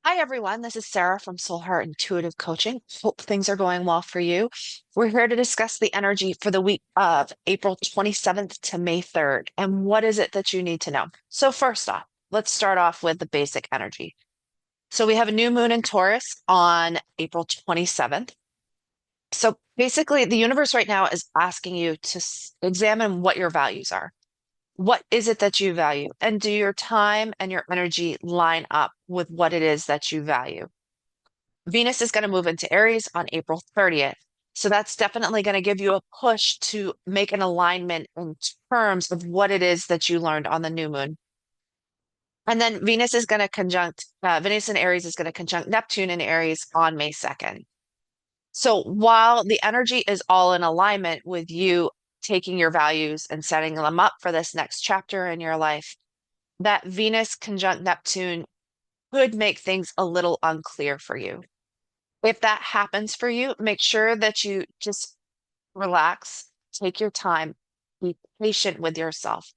Hi, everyone. This is Sarah from Soul Heart Intuitive Coaching. Hope things are going well for you. We're here to discuss the energy for the week of April 27th to May 3rd. And what is it that you need to know? So, first off, let's start off with the basic energy. So, we have a new moon in Taurus on April 27th. So, basically, the universe right now is asking you to examine what your values are. What is it that you value? And do your time and your energy line up with what it is that you value? Venus is going to move into Aries on April 30th. So that's definitely going to give you a push to make an alignment in terms of what it is that you learned on the new moon. And then Venus in Aries is going to conjunct Neptune in Aries on May 2nd. So while the energy is all in alignment with you taking your values and setting them up for this next chapter in your life, that Venus conjunct Neptune could make things a little unclear for you. If that happens for you, make sure that you just relax, take your time, be patient with yourself.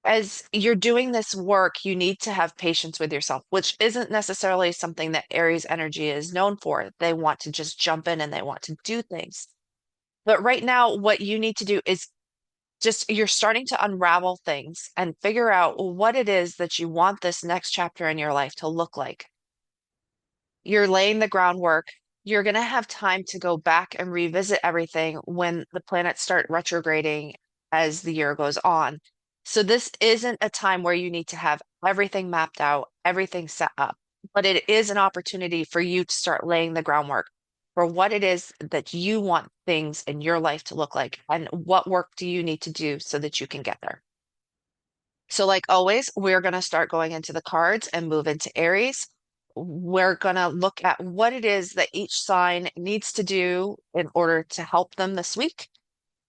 As you're doing this work, you need to have patience with yourself, which isn't necessarily something that Aries energy is known for. They want to just jump in and they want to do things. But right now, what you need to do is just you're starting to unravel things and figure out what it is that you want this next chapter in your life to look like. You're laying the groundwork. You're going to have time to go back and revisit everything when the planets start retrograding as the year goes on. So this isn't a time where you need to have everything mapped out, everything set up, but it is an opportunity for you to start laying the groundwork for what it is that you want things in your life to look like and what work do you need to do so that you can get there. So, like always, we're going to start going into the cards and move into Aries. We're going to look at what it is that each sign needs to do in order to help them this week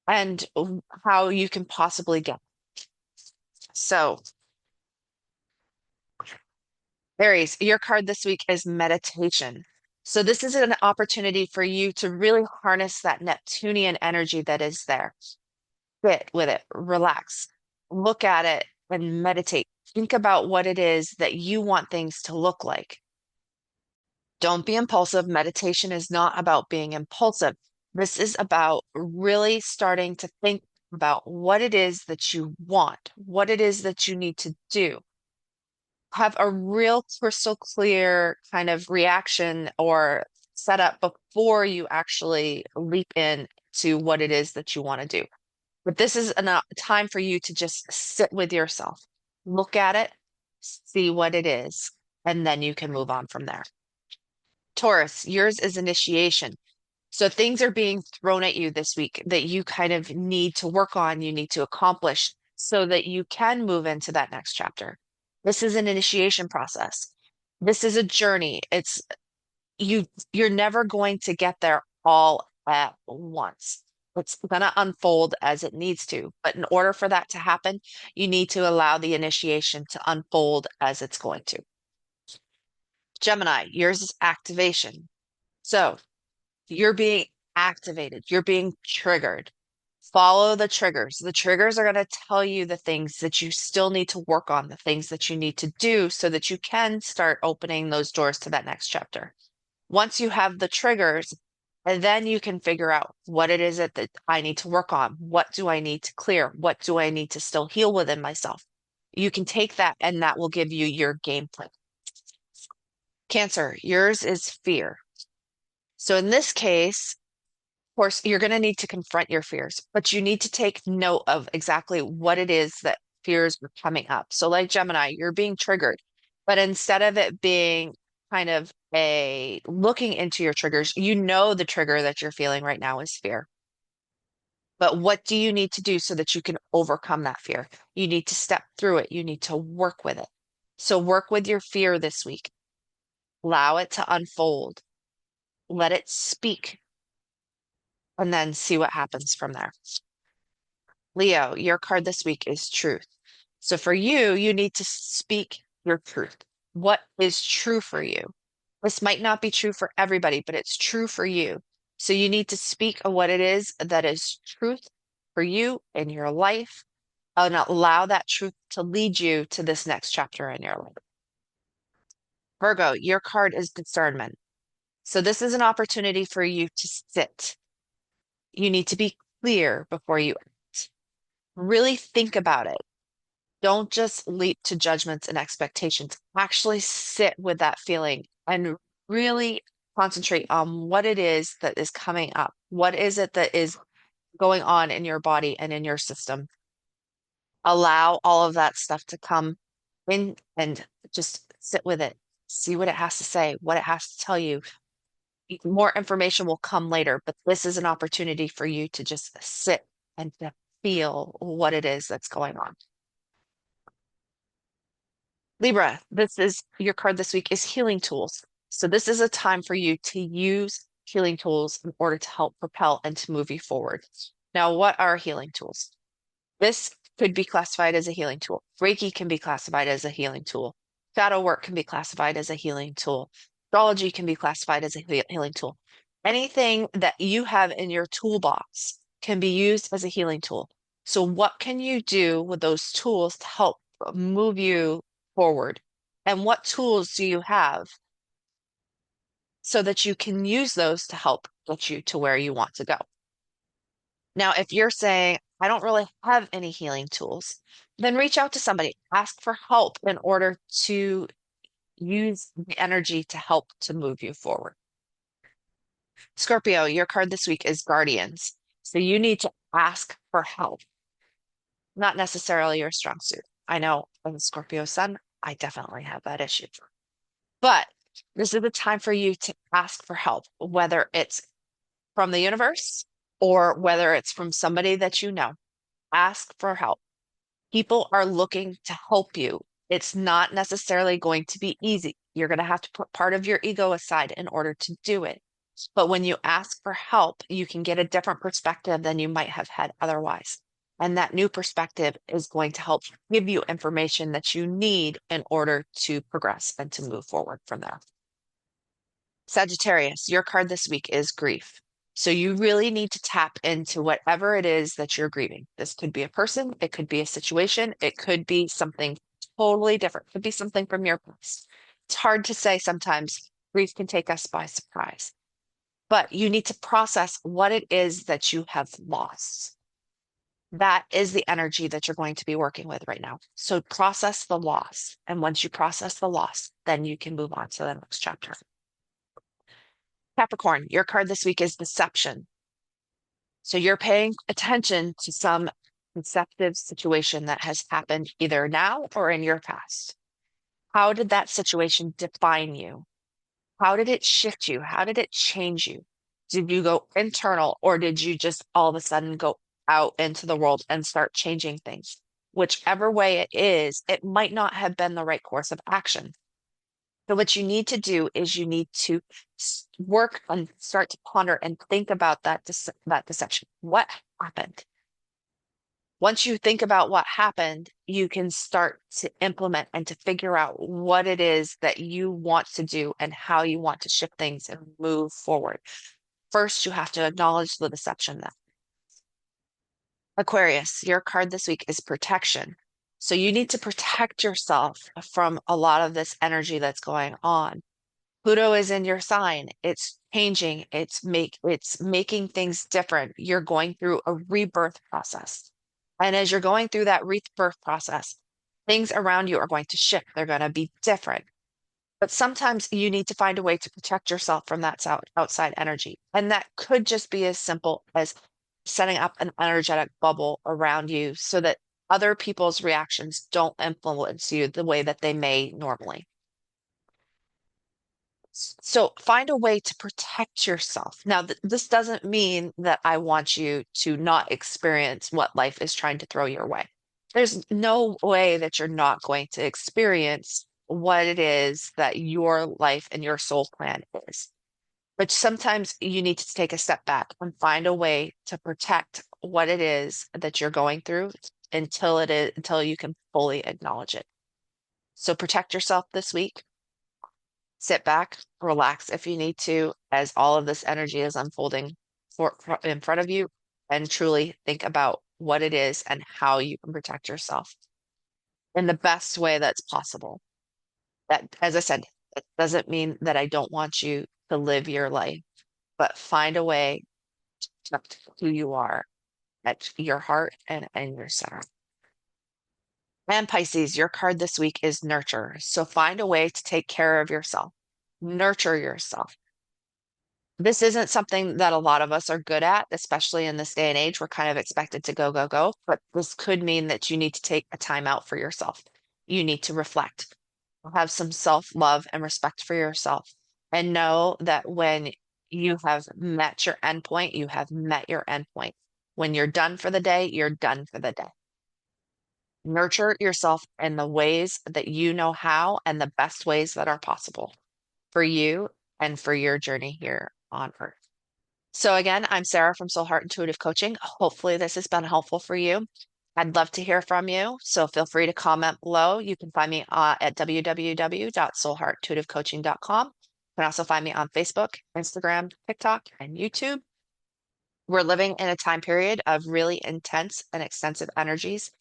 and how you can possibly get. So, Aries, your card this week is meditation. So, this is an opportunity for you to really harness that Neptunian energy that is there. Sit with it, relax, look at it, and meditate. Think about what it is that you want things to look like. Don't be impulsive. Meditation is not about being impulsive. This is about really starting to think about what it is that you want, what it is that you need to do. Have a real crystal clear kind of reaction or setup before you actually leap in to what it is that you want to do. But this is a time for you to just sit with yourself, look at it, see what it is, and then you can move on from there. Taurus, yours is initiation. So things are being thrown at you this week that you kind of need to work on, you need to accomplish so that you can move into that next chapter. This is an initiation process. This is a journey. You're never going to get there all at once. It's going to unfold as it needs to. But in order for that to happen, you need to allow the initiation to unfold as it's going to. Gemini, yours is activation. So you're being activated, you're being triggered. Follow the triggers. The triggers are going to tell you the things that you still need to work on, the things that you need to do so that you can start opening those doors to that next chapter. Once you have the triggers, and then you can figure out what it is that I need to work on. What do I need to clear? What do I need to still heal within myself? You can take that and that will give you your game plan. Cancer, yours is fear. So in this case, of course, you're going to need to confront your fears, but you need to take note of exactly what it is that fears are coming up. So, like Gemini, you're being triggered, but instead of it being kind of a looking into your triggers, you know the trigger that you're feeling right now is fear. But what do you need to do so that you can overcome that fear? You need to step through it. You need to work with it. So, work with your fear this week. Allow it to unfold. Let it speak, and then see what happens from there. Leo, your card this week is truth. So for you, you need to speak your truth. What is true for you? This might not be true for everybody, but it's true for you. So you need to speak of what it is that is truth for you in your life and allow that truth to lead you to this next chapter in your life. Virgo, your card is discernment. So this is an opportunity for you to sit. You need to be clear before you act. Really think about it. Don't just leap to judgments and expectations. Actually sit with that feeling and really concentrate on what it is that is coming up. What is it that is going on in your body and in your system? Allow all of that stuff to come in and just sit with it. See what it has to say, what it has to tell you. More information will come later, but this is an opportunity for you to just sit and to feel what it is that's going on. Libra, this is your card this week is healing tools. So this is a time for you to use healing tools in order to help propel and to move you forward. Now, what are healing tools? This could be classified as a healing tool. Reiki can be classified as a healing tool. Shadow work can be classified as a healing tool. Astrology can be classified as a healing tool. Anything that you have in your toolbox can be used as a healing tool. So, what can you do with those tools to help move you forward? And what tools do you have so that you can use those to help get you to where you want to go? Now, if you're saying, I don't really have any healing tools, then reach out to somebody, ask for help in order to use the energy to help to move you forward. Scorpio, your card this week is Guardians. So you need to ask for help, not necessarily your strong suit. I know as a Scorpio sun, I definitely have that issue. But this is the time for you to ask for help, whether it's from the universe or whether it's from somebody that you know. Ask for help. People are looking to help you. It's not necessarily going to be easy. You're going to have to put part of your ego aside in order to do it. But when you ask for help, you can get a different perspective than you might have had otherwise. And that new perspective is going to help give you information that you need in order to progress and to move forward from there. Sagittarius, your card this week is grief. So you really need to tap into whatever it is that you're grieving. This could be a person, it could be a situation, it could be something totally different, it could be something from your past. It's hard to say sometimes. Grief can take us by surprise, but you need to process what it is that you have lost. That is the energy that you're going to be working with right now. So process the loss. And once you process the loss, then you can move on to the next chapter. Capricorn, your card this week is deception. So you're paying attention to some deceptive situation that has happened either now or in your past. How did that situation define you? How did it shift you? How did it change you? Did you go internal or did you just all of a sudden go out into the world and start changing things? Whichever way it is, it might not have been the right course of action. So what you need to do is you need to work and start to ponder and think about that deception. What happened? Once you think about what happened, you can start to implement and to figure out what it is that you want to do and how you want to shift things and move forward. First, you have to acknowledge the deception. Aquarius, your card this week is protection. So you need to protect yourself from a lot of this energy that's going on. Pluto is in your sign. It's changing. It's making things different. You're going through a rebirth process. And as you're going through that rebirth process, things around you are going to shift. They're going to be different. But sometimes you need to find a way to protect yourself from that outside energy. And that could just be as simple as setting up an energetic bubble around you so that other people's reactions don't influence you the way that they may normally. So find a way to protect yourself. Now, this doesn't mean that I want you to not experience what life is trying to throw your way. There's no way that you're not going to experience what it is that your life and your soul plan is. But sometimes you need to take a step back and find a way to protect what it is that you're going through until you can fully acknowledge it. So protect yourself this week. Sit back, relax if you need to, as all of this energy is unfolding in front of you, and truly think about what it is and how you can protect yourself in the best way that's possible. That, as I said, It doesn't mean that I don't want you to live your life, but find a way to accept who you are at your heart and your center. And Pisces, your card this week is nurture. So find a way to take care of yourself, nurture yourself. This isn't something that a lot of us are good at, especially in this day and age. We're kind of expected to go, go, go. But this could mean that you need to take a time out for yourself. You need to reflect, have some self-love and respect for yourself, and know that when you have met your endpoint, you have met your endpoint. When you're done for the day, you're done for the day. Nurture yourself in the ways that you know how and the best ways that are possible for you and for your journey here on Earth. So again, I'm Sarah from Soul Heart Intuitive Coaching. Hopefully this has been helpful for you. I'd love to hear from you. So feel free to comment below. You can find me at www.soulheartintuitivecoaching.com. You can also find me on Facebook, Instagram, TikTok, and YouTube. We're living in a time period of really intense and extensive energies.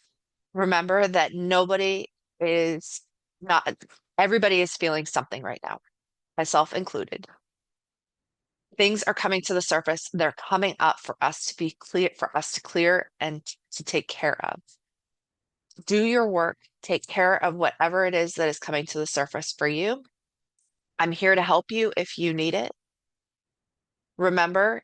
Remember that nobody is not, everybody is feeling something right now, myself included. Things are coming to the surface. They're coming up for us to be clear, for us to clear and to take care of. Do your work, take care of whatever it is that is coming to the surface for you. I'm here to help you if you need it. Remember,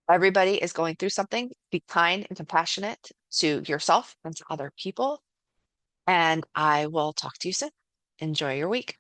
everybody is going through something. Be kind and compassionate to yourself and to other people. And I will talk to you soon. Enjoy your week.